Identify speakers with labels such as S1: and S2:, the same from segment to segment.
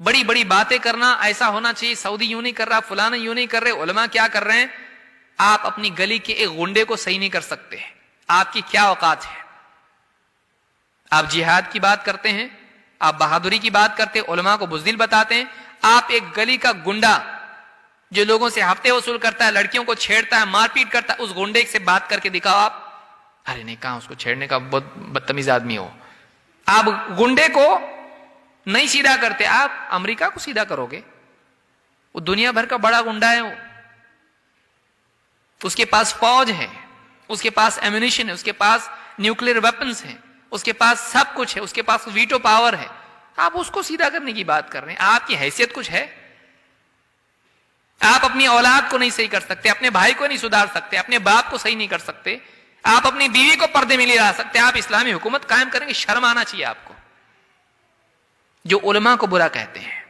S1: بڑی بڑی باتیں کرنا، ایسا ہونا چاہیے، سعودی یوں نہیں کر رہا، فلانا یوں نہیں کر رہے، علماء کیا کر رہے ہیں. آپ اپنی گلی کے ایک غنڈے کو صحیح نہیں کر سکتے. آپ کی کیا اوقات ہے؟ آپ جہاد کی بات کرتے ہیں، آپ بہادری کی بات کرتے ہیں، علماء کو بزدل بتاتے ہیں. آپ ایک گلی کا گنڈا جو لوگوں سے ہفتے وصول کرتا ہے، لڑکیوں کو چھیڑتا ہے، مار پیٹ کرتا ہے، اس گنڈے سے بات کر کے دکھاؤ آپ. ارے نہیں کہاں اس کو چھیڑنے کا، بہت بدتمیز آدمی ہو. آپ گنڈے کو نہیں سیدھا کرتے، آپ امریکہ کو سیدھا کرو گے. وہ دنیا بھر کا بڑا گنڈا ہے، وہ اس کے پاس فوج ہے، اس کے پاس ایمونیشن ہے، اس کے پاس نیوکلیر ویپنز ہیں، اس کے پاس سب کچھ ہے، اس کے پاس ویٹو پاور ہے. آپ اس کو سیدھا کرنے کی بات کر رہے ہیں. آپ کی حیثیت کچھ ہے؟ آپ اپنی اولاد کو نہیں صحیح کر سکتے، اپنے بھائی کو نہیں سدھار سکتے، اپنے باپ کو صحیح نہیں کر سکتے، آپ اپنی بیوی کو پردے میں نہیں لا سکتے. آپ اسلامی حکومت قائم کریں گے؟ شرم آنا چاہیے آپ کو. جو علماء کو برا کہتے ہیں،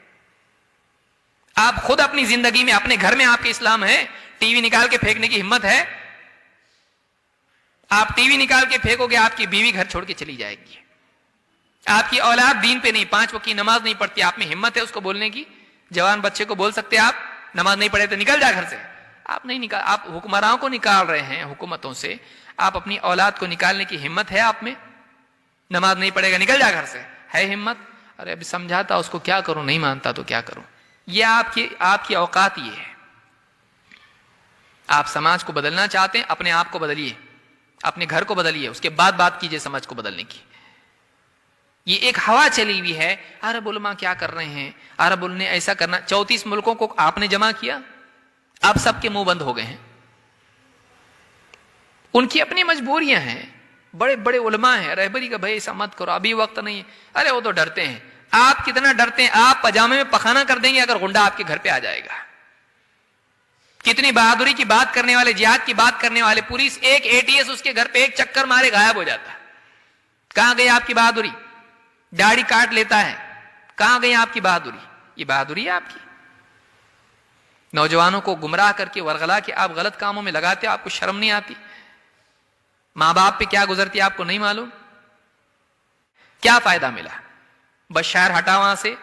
S1: آپ خود اپنی زندگی میں، اپنے گھر میں آپ کے اسلام ہے؟ ٹی وی نکال کے پھینکنے کی ہمت ہے؟ آپ ٹی وی نکال کے پھینکو گے، آپ کی بیوی گھر چھوڑ کے چلی جائے گی. آپ کی اولاد دین پہ نہیں، 5 وقت کی نماز نہیں پڑھتی، آپ میں ہمت ہے اس کو بولنے کی؟ جوان بچے کو بول سکتے آپ نماز نہیں پڑھے تو نکل جا گھر سے؟ آپ نہیں نکال. آپ حکمرانوں کو نکال رہے ہیں حکومتوں سے، آپ اپنی اولاد کو نکالنے کی ہمت ہے آپ میں؟ نماز نہیں پڑھے گا نکل جا گھر سے، ہے ہمت؟ ارے ابھی سمجھاتا اس کو، کیا کروں، نہیں مانتا تو کیا کروں. یہ آپ کی اوقات یہ ہے. آپ سماج کو بدلنا چاہتے ہیں، اپنے آپ کو بدلیے، اپنے گھر کو بدلیے، اس کے بعد بات کیجئے سماج کو بدلنے کی. یہ ایک ہوا چلی ہوئی ہے، عرب علماء کیا کر رہے ہیں، عرب نے ایسا کرنا. 34 ملکوں کو آپ نے جمع کیا، اب سب کے منہ بند ہو گئے ہیں. ان کی اپنی مجبوریاں ہیں. بڑے بڑے علماء ہیں، رہبری کا بھائی ایسا مت کرو، ابھی وقت نہیں ہے. ارے وہ تو ڈرتے ہیں. آپ کتنا ڈرتے ہیں؟ آپ پجامے میں پخانا کر دیں گے اگر غنڈا آپ کے گھر پہ آ جائے گا. کتنی بہادری کی بات کرنے والے، جہاد کی بات کرنے والے، پولیس ایک ATS اس کے گھر پہ ایک چکر مارے غائب ہو جاتا ہے. کہاں گئی آپ کی بہادری؟ داڑھی کاٹ لیتا ہے. کہاں گئی آپ کی بہادری؟ یہ بہادری ہے آپ کی؟ نوجوانوں کو گمراہ کر کے ورغلا کے آپ غلط کاموں میں لگاتے، آپ کو شرم نہیں آتی؟ ماں باپ پہ کیا گزرتی آپ کو نہیں معلوم؟ کیا فائدہ ملا؟ بس شہر ہٹا وہاں سے،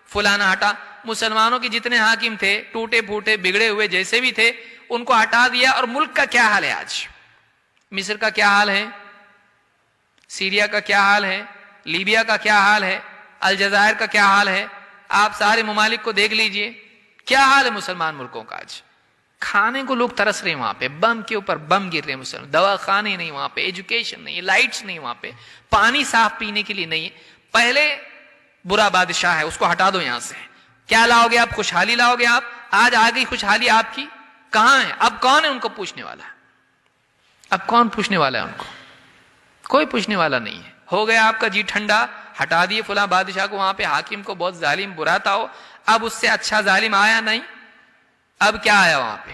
S1: فلانا ہٹا. مسلمانوں کے جتنے حاکم تھے، ٹوٹے پھوٹے بگڑے ہوئے جیسے بھی تھے، ان کو ہٹا دیا. اور ملک کا کیا حال ہے آج؟ مصر کا کیا حال ہے؟ سیریا کا کیا حال ہے؟ لیبیا کا کیا حال ہے؟ الجزائر کا کیا حال ہے؟ آپ سارے ممالک کو دیکھ لیجئے، کیا حال ہے مسلمان ملکوں کا آج. کھانے کو لوگ ترس رہے ہیں، وہاں پہ بم کے اوپر بم گر رہے ہیں مسلمان. دوا خانے نہیں وہاں پہ، ایجوکیشن نہیں، لائٹس نہیں وہاں پہ، پانی صاف پینے کے لیے نہیں. پہلے برا بادشاہ ہے، اس کو ہٹا دو یہاں سے. کیا لاؤ گے آپ؟ خوشحالی لاؤ گے آپ؟ آج آ گئی خوشحالی آپ کی؟ کہاں ہے؟ اب کون ہے ان کو پوچھنے والا؟ اب کون پوچھنے والا ہے ان کو؟ کوئی پوچھنے والا نہیں ہے. ہو گیا آپ کا جی ٹھنڈا، ہٹا دیے فلاں بادشاہ کو وہاں پہ، حاکم کو، بہت ظالم برا تھا ہو. اب اس سے اچھا ظالم آیا نہیں. اب کیا آیا وہاں پہ؟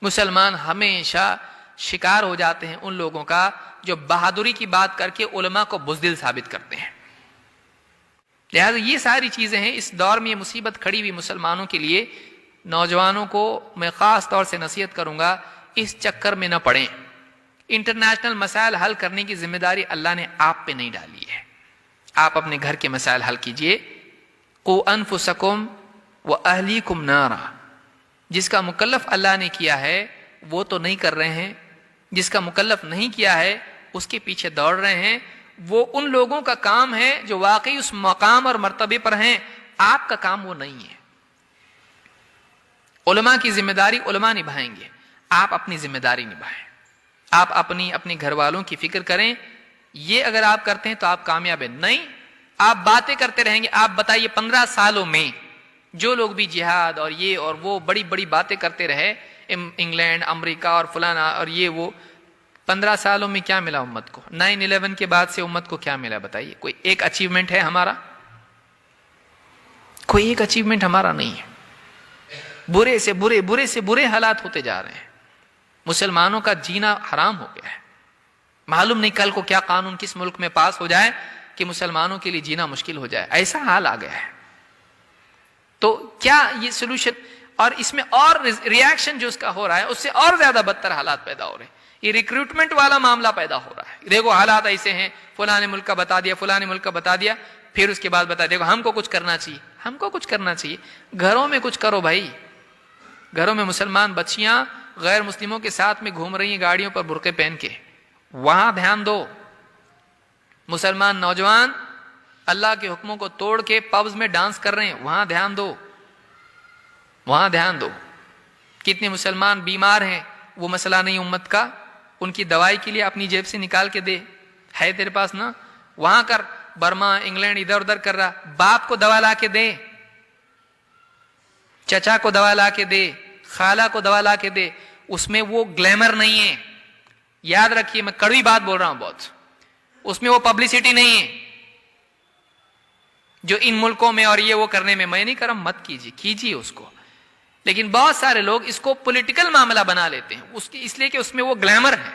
S1: مسلمان ہمیشہ شکار ہو جاتے ہیں ان لوگوں کا جو بہادری کی بات کر کے علماء کو بزدل ثابت کرتے ہیں. لہذا یہ ساری چیزیں ہیں. اس دور میں یہ مصیبت کھڑی ہوئی مسلمانوں کے لیے. نوجوانوں کو میں خاص طور سے نصیحت کروں گا، اس چکر میں نہ پڑیں. انٹرنیشنل مسائل حل کرنے کی ذمہ داری اللہ نے آپ پہ نہیں ڈالی ہے. آپ اپنے گھر کے مسائل حل کیجئے. قوا انفسکم واہلیکم نارا. جس کا مکلف اللہ نے کیا ہے وہ تو نہیں کر رہے ہیں، جس کا مکلف نہیں کیا ہے اس کے پیچھے دوڑ رہے ہیں. وہ ان لوگوں کا کام ہے جو واقعی اس مقام اور مرتبے پر ہیں. آپ کا کام وہ نہیں ہے. علماء کی ذمہ داری علماء نبھائیں گے، آپ اپنی ذمہ داری نبھائیں. آپ اپنے گھر والوں کی فکر کریں. یہ اگر آپ کرتے ہیں تو آپ کامیاب ہیں. نہیں آپ باتیں کرتے رہیں گے. آپ بتائیے 15 سالوں میں جو لوگ بھی جہاد اور یہ اور وہ بڑی بڑی باتیں کرتے رہے، انگلینڈ، امریکہ اور فلانا اور یہ وہ، 15 سالوں میں کیا ملا امت کو؟ 9/11 کے بعد سے امت کو کیا ملا بتائیے؟ کوئی ایک اچیومنٹ ہے ہمارا؟ کوئی ایک اچیومنٹ ہمارا نہیں ہے. برے سے برے حالات ہوتے جا رہے ہیں. مسلمانوں کا جینا حرام ہو گیا ہے. معلوم نہیں کل کو کیا قانون کس ملک میں پاس ہو جائے کہ مسلمانوں کے لیے جینا مشکل ہو جائے. ایسا حال آ گیا ہے. تو کیا یہ سولوشن؟ اور اس میں اور ریاکشن جو اس کا ہو رہا ہے اس سے اور زیادہ بدتر حالات پیدا ہو رہے ہیں. یہ ریکروٹمنٹ والا معاملہ پیدا ہو رہا ہے. دیکھو حالات ایسے ہیں، فلاں ملک کا بتا دیا، فلاں ملک کا بتا دیا. پھر اس کے بعد بتا دیکھو ہم کو کچھ کرنا چاہیے. ہم کو کچھ کرنا چاہیے, گھروں میں کچھ کرو بھائی. گھروں میں مسلمان بچیاں غیر مسلموں کے ساتھ میں گھوم رہی ہیں گاڑیوں پر برقعے پہن کے, وہاں دھیان دو. مسلمان نوجوان اللہ کے حکموں کو توڑ کے پبز میں ڈانس کر رہے ہیں, وہاں دھیان دو, وہاں دھیان دو. کتنے مسلمان بیمار ہیں, وہ مسئلہ نہیں امت کا, ان کی دوائی کے لیے اپنی جیب سے نکال کے دے, ہے تیرے پاس نا, وہاں کر. برما انگلینڈ ادھر ادھر کر رہا, باپ کو دوا لا کے دے, چچا کو دوا لا کے دے, خالہ کو دوا لا کے دے. اس میں وہ گلیمر نہیں ہے, یاد رکھیے میں کڑوی بات بول رہا ہوں بہت, اس میں وہ پبلسٹی نہیں ہے جو ان ملکوں میں اور یہ وہ کرنے میں. میں نہیں کر رہا, مت کیجیے اس کو, لیکن بہت سارے لوگ اس کو پولیٹیکل معاملہ بنا لیتے ہیں اس لیے کہ اس میں وہ گلیمر ہے,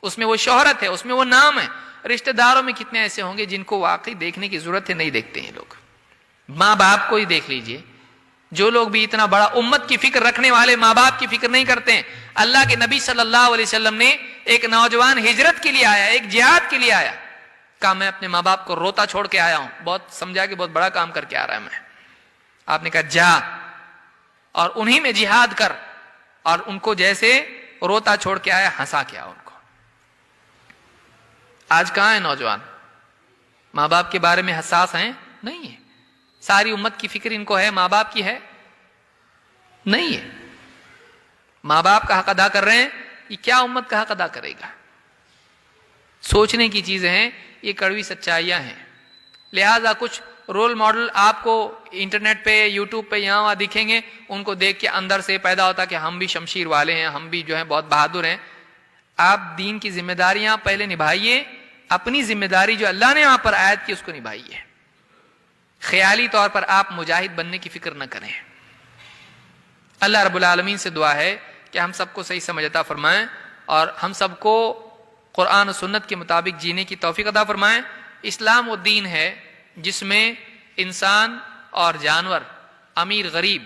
S1: اس میں وہ شہرت ہے, اس میں وہ نام ہے. رشتہ داروں میں کتنے ایسے ہوں گے جن کو واقعی دیکھنے کی ضرورت ہے, نہیں دیکھتے ہیں لوگ. ماں باپ کو ہی دیکھ لیجئے, جو لوگ بھی اتنا بڑا امت کی فکر رکھنے والے ماں باپ کی فکر نہیں کرتے ہیں. اللہ کے نبی صلی اللہ علیہ وسلم نے ایک نوجوان ہجرت کے لیے آیا, ایک جہاد کے لیے آیا, کہا میں اپنے ماں باپ کو روتا چھوڑ کے آیا ہوں. بہت سمجھا کہ بہت بڑا کام کر کے آ رہا ہے میں. آپ نے کہا جا اور انہی میں جہاد کر, اور ان کو جیسے روتا چھوڑ کے آیا ہنسا کے آیا ان کو. آج کہاں ہے نوجوان؟ ماں باپ کے بارے میں حساس ہیں؟ نہیں ہے. ساری امت کی فکر ان کو ہے, ماں باپ کی ہے نہیں ہے. ماں باپ کا حق ادا کر رہے ہیں, یہ کیا امت کا حق ادا کرے گا؟ سوچنے کی چیزیں ہیں, یہ کڑوی سچائیاں ہیں. لہذا کچھ رول ماڈل آپ کو انٹرنیٹ پہ, یوٹیوب پہ یہاں وہاں دکھیں گے, ان کو دیکھ کے اندر سے پیدا ہوتا کہ ہم بھی شمشیر والے ہیں, ہم بھی جو ہیں بہت بہادر ہیں. آپ دین کی ذمہ داریاں پہلے نبھائیے, اپنی ذمہ داری جو اللہ نے وہاں پر عائد کی اس کو نبھائیے. خیالی طور پر آپ مجاہد بننے کی فکر نہ کریں. اللہ رب العالمین سے دعا ہے کہ ہم سب کو صحیح سمجھ عطا فرمائیں, اور ہم سب کو قرآن و سنت کے مطابق جینے کی توفیق عطا فرمائیں. اسلام وہ دین ہے جس میں انسان اور جانور, امیر غریب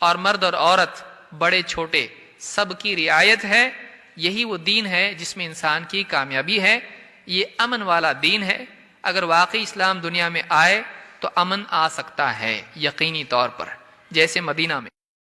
S1: اور مرد اور عورت, بڑے چھوٹے سب کی رعایت ہے. یہی وہ دین ہے جس میں انسان کی کامیابی ہے. یہ امن والا دین ہے. اگر واقعی اسلام دنیا میں آئے تو امن آ سکتا ہے یقینی طور پر, جیسے مدینہ میں.